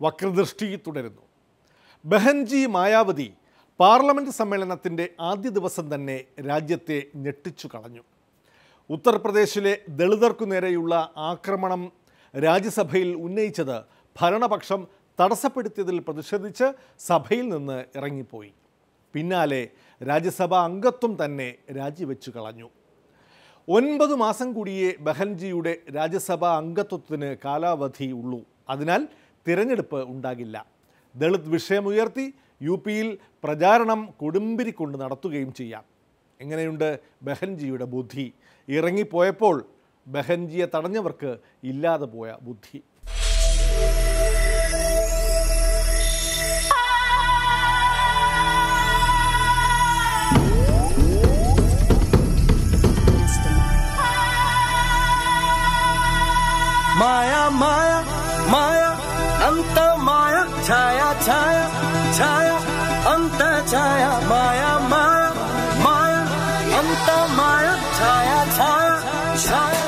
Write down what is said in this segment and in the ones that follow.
വക്രദൃഷ്ടി തുടരുന്നു. ബഹൻജി മായാവതി പാർലമെന്റ് സമ്മേളനത്തിൻ്റെ ആദ്യ ദിവസം തന്നെ രാജ്യത്തെ ഞെട്ടിച്ചു കളഞ്ഞു. ഉത്തർപ്രദേശിലെ ദളിതർക്കു നേരെയുള്ള ആക്രമണം രാജ്യസഭയിൽ ഉന്നയിച്ചത് ഭരണപക്ഷം തടസ്സപ്പെടുത്തിയതിൽ പ്രതിഷേധിച്ച് സഭയിൽ നിന്ന് ഇറങ്ങിപ്പോയി. പിന്നാലെ രാജ്യസഭാ അംഗത്വം തന്നെ രാജിവെച്ചു കളഞ്ഞു. 9 മാസം കൂടിയേ ബഹൻജിയുടെ രാജ്യസഭാ അംഗത്വത്തിന് കാലാവധി ഉള്ളൂ. അതിനാൽ തിരഞ്ഞെടുപ്പ് ഉണ്ടാകില്ല. ദളിത് വിഷയമുയർത്തി UP-യിൽ പ്രചാരണം കൊടുമ്പിരിക്കൊണ്ട് നടത്തുകയും ചെയ്യാം. എങ്ങനെയുണ്ട് ബഹൻജിയുടെ ബുദ്ധി? ഇറങ്ങിപ്പോയപ്പോൾ ബഹൻജിയെ തടഞ്ഞവർക്ക് ഇല്ലാതെ പോയ ബുദ്ധി. माया माया माया अंत माया छाया छाया छाया अंत छाया माया माया माया अंत माया छाया छाया छाया।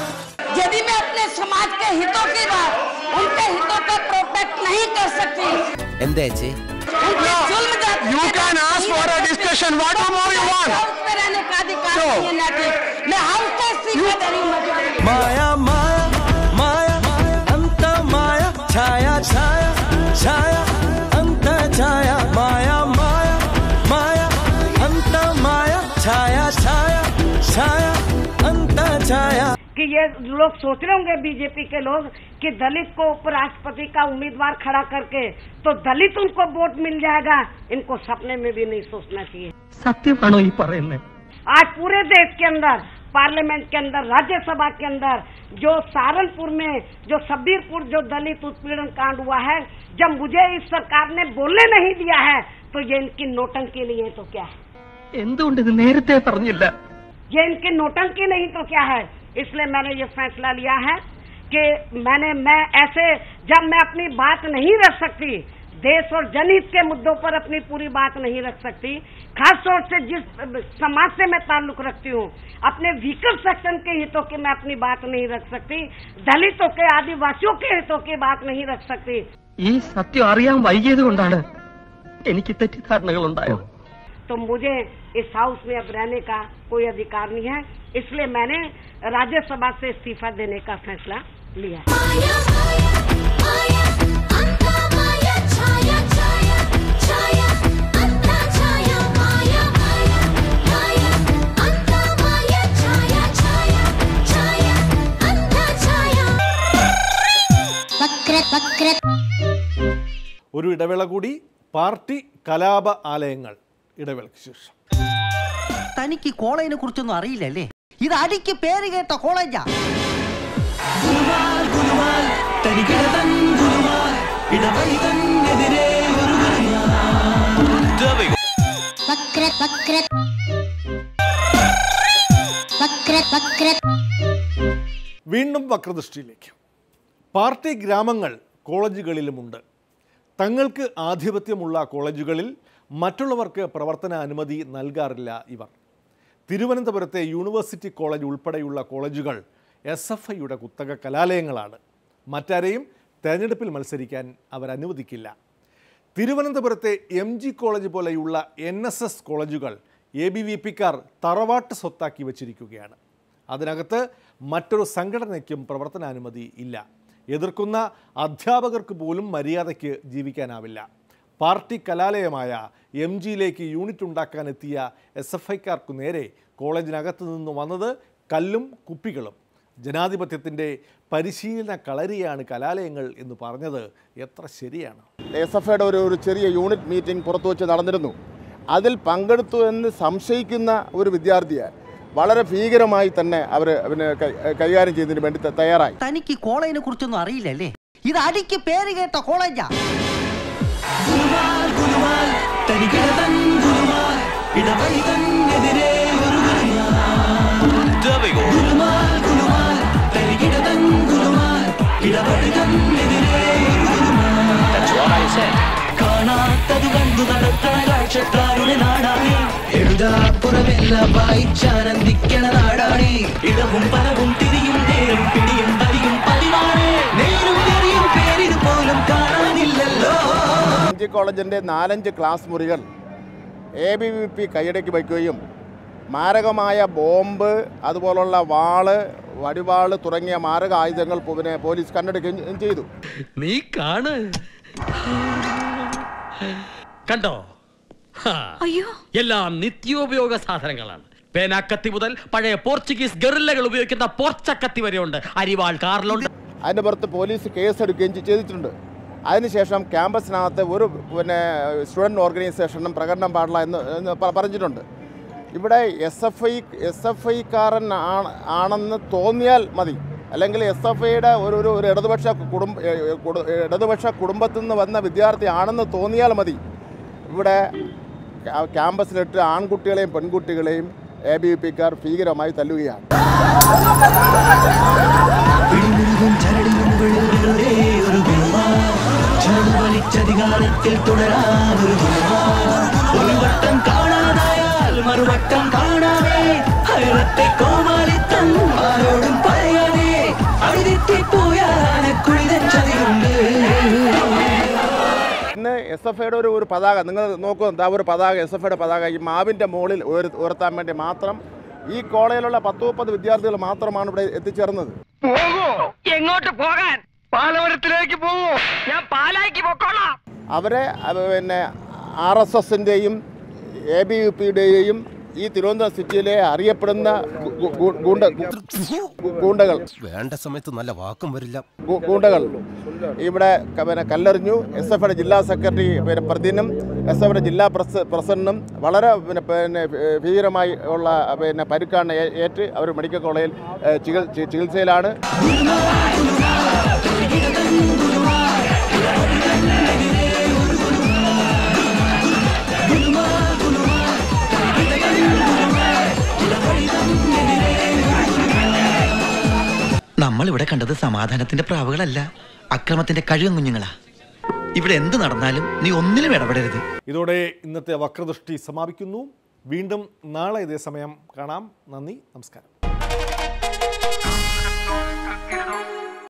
यदि मैं अपने समाज के हितों की बात उनके हितों का प्रोटेक्ट नहीं कर सकती, You can ask for a discussion. What more you want? उसमें रहने का अधिकार नहीं है नाटी। मैं हाउस का स्पीकर हूं। माया माया माया अंत माया छाया छाया छाया अंत छाया माया माया माया अंत माया छाया छाया छाया अंत छाया। कि ये लोग सोच रहे होंगे बीजेपी के लोग कि दलित को उपराष्ट्रपति का उम्मीदवार खड़ा करके तो दलित उनको वोट मिल जाएगा। इनको सपने में भी नहीं सोचना चाहिए। सत्यवाणो ही പറയുന്നേ आज पूरे देश के अंदर, पार्लियामेंट के अंदर, राज्यसभा के अंदर जो सहारनपुर में जो शब्बीरपुर जो दलित उत्पीड़न कांड हुआ है, जब मुझे इस सरकार ने बोलने नहीं दिया है तो ये इनकी नोटंकी नहीं है तो क्या है? എന്തുകൊണ്ട് ഇത് നേരത്തെ പറഞ്ഞില്ല? ये इनकी नोटंकी नहीं तो क्या है? इसलिए मैंने ये फैसला लिया है कि मैं ऐसे जब मैं अपनी बात नहीं रख सकती, देश और जनहित के मुद्दों पर अपनी पूरी बात नहीं रख सकती, खास तौर से जिस समाज से मैं ताल्लुक रखती हूँ, अपने वीकर सेक्शन के हितों की मैं अपनी बात नहीं रख सकती, दलितों के आदिवासियों के हितों की बात नहीं रख सकती। ഈ സത്യം അറിയാൻ വൈകിയതുകൊണ്ടാണ് എനിക്ക് തെറ്റിദ്ധാരണകൾ ഉണ്ടായത്. तो मुझे इस हाउस में अब रहने का कोई अधिकार नहीं है, इसलिए मैंने राज्यसभा से इस्तीफा देने का फैसला लिया। माया माया अंत माया छाया छाया छाया अंत छाया माया माया माया अंत माया छाया छाया छाया अंत छाया। ഒരു ഇടവേള കൂടി. പാർട്ടി കലാപ ആലയങ്ങൾ. ഇടവേളയ്ക്ക് ശേഷം. തനിക്ക് കോളേജിനെ കുറിച്ചൊന്നും അറിയില്ലല്ലേ? ഇത് അടിക്ക് പേര് കേട്ട കോളേജാ. വീണ്ടും വക്രദൃഷ്ടിയിലേക്ക്. പാർട്ടി ഗ്രാമങ്ങൾ കോളേജുകളിലുമുണ്ട്. തങ്ങൾക്ക് ആധിപത്യമുള്ള കോളേജുകളിൽ മറ്റുള്ളവർക്ക് പ്രവർത്തന അനുമതി നൽകാറില്ല ഇവർ. തിരുവനന്തപുരത്തെ യൂണിവേഴ്സിറ്റി കോളേജ് ഉൾപ്പെടെയുള്ള കോളേജുകൾ SFIയുടെ കുത്തക കലാലയങ്ങളാണ്. മറ്റാരെയും തെരഞ്ഞെടുപ്പിൽ മത്സരിക്കാൻ അവർ അനുവദിക്കില്ല. തിരുവനന്തപുരത്തെ MG കോളേജ് പോലെയുള്ള NSS കോളേജുകൾ ABVPക്കാർ തറവാട്ട് സ്വത്താക്കി വച്ചിരിക്കുകയാണ്. അതിനകത്ത് മറ്റൊരു സംഘടനയ്ക്കും പ്രവർത്തനാനുമതി ഇല്ല. എതിർക്കുന്ന അധ്യാപകർക്ക് പോലും മര്യാദയ്ക്ക് ജീവിക്കാനാവില്ല. പാർട്ടി കലാലയമായ MGയിലേക്ക് യൂണിറ്റ് ഉണ്ടാക്കാനെത്തിയ SFIക്കാർക്കു നേരെ കോളേജിനകത്ത് നിന്ന് വന്നത് കല്ലും കുപ്പികളും. ജനാധിപത്യത്തിൻ്റെ പരിശീലന കളരിയാണ് കലാലയങ്ങൾ എന്ന് പറഞ്ഞത് എത്ര ശരിയാണ്. SFIയുടെ ഒരു ചെറിയ യൂണിറ്റ് മീറ്റിംഗ് പുറത്തു വെച്ച് നടന്നിരുന്നു. അതിൽ പങ്കെടുത്തു എന്ന് സംശയിക്കുന്ന ഒരു വിദ്യാർത്ഥിയെ വളരെ ഭീകരമായി തന്നെ അവർ കൈകാര്യം ചെയ്യുന്നതിന് വേണ്ടി തയ്യാറായി. തനിക്ക് കോളേജിനെ കുറിച്ചൊന്നും അറിയില്ലല്ലേ? ഇത് അടിക്ക് പേര് കേട്ട കോളേജാ. കാണാത്തത് കണ്ടു നടക്കണ കാഴ്ചക്കാരുടെ നാടാണ്. എഴുതാപ്പുറമെല്ലാം വായിച്ചാനന്ദിക്കണ നാടാണ്. ഇടവും പലവും തിരിയും നേരും പിടിയും വലിയും പതിവാണ്. MG കോളേജിൻ്റെ 4-5 ക്ലാസ് മുറികൾ ABVP കൈയടക്കി വയ്ക്കുകയും മാരകമായ ബോംബ്, അതുപോലുള്ള വാള്, വടിവാള് തുടങ്ങിയ മാരക ആയുധങ്ങൾ പോലീസ് കണ്ടെടുക്കുകയും ചെയ്തു. നീ കാണ് കണ്ടോ? അയ്യോ, എല്ലാം നിത്യോപയോഗ സാധനങ്ങളാണ്. പേനാക്കത്തി മുതൽ പഴയ പോർച്ചുഗീസ് ഗറില്ലകൾ ഉപയോഗിക്കുന്ന പോർച്ചക്കത്തി വരെയുണ്ട്. അരിവാൾ കാറിലുണ്ട്. അതിൻ്റെ പുറത്ത് പോലീസ് കേസെടുക്കുകയും ചെയ്തിട്ടുണ്ട്. അതിനുശേഷം ക്യാമ്പസിനകത്ത് ഒരു സ്റ്റുഡൻറ് ഓർഗനൈസേഷനും പ്രകടനം പാടില്ല എന്ന് പറഞ്ഞിട്ടുണ്ട്. ഇവിടെ SFIക്കാരൻ ആണെന്ന് തോന്നിയാൽ മതി, അല്ലെങ്കിൽ SFIയുടെ ഒരു ഇടതുപക്ഷ കുടുംബത്തിൽ നിന്ന് വന്ന വിദ്യാർത്ഥി ആണെന്ന് തോന്നിയാൽ മതി, ഇവിടെ ക്യാമ്പസിലിട്ട് ആൺകുട്ടികളെയും പെൺകുട്ടികളെയും ABVPക്കാർ ഭീകരമായി തല്ലുകയാണ്. ഇന്ന് SFIയുടെ ഒരു പതാക നിങ്ങൾ നോക്കൂ, എന്താ ഒരു പതാക, SFIയുടെ പതാക ഈ മാവിൻ്റെ മുകളിൽ ഉയർത്താൻ വേണ്ടി മാത്രം ഈ കോളേജിലുള്ള 10-30 വിദ്യാർത്ഥികൾ മാത്രമാണ് ഇവിടെ എത്തിച്ചേർന്നത്. എങ്ങോട്ട് പോകാൻ? പാലവരത്തിലേക്ക് പോകൂ. ഞാൻ പാലായിക്ക് പോക്കോളാം. അവരെ RSSൻ്റെയും ABVPയുടെയും ഈ തിരുവനന്തപുരം സിറ്റിയിലെ അറിയപ്പെടുന്ന ഗൂണ്ടകൾ, വേണ്ട സമയത്ത് നല്ല വാക്കും വരില്ല, ഗൂണ്ടകൾ ഇവിടെ കല്ലെറിഞ്ഞു. SFIയുടെ ജില്ലാ സെക്രട്ടറി പ്രതിനും SFIയുടെ ജില്ലാ പ്രസിഡന്റും വളരെ ഭീകരമായി ഉള്ള പരുക്കാണ് ഏറ്റ് അവർ മെഡിക്കൽ കോളേജിൽ ചികിത്സയിലാണ്. നമ്മൾ ഇവിടെ കണ്ടത് സമാധാനത്തിന്റെ പ്രാവുകളല്ല, അക്രമത്തിന്റെ കഴിവും കുഞ്ഞുങ്ങളാ. ഇവിടെ എന്ത് നടന്നാലും നീ ഒന്നിലും ഇടപെടരുത്. ഇതോടെ ഇന്നത്തെ വക്രദൃഷ്ടി സമാപിക്കുന്നു. വീണ്ടും നാളെ ഇതേ സമയം കാണാം. നന്ദി, നമസ്കാരം.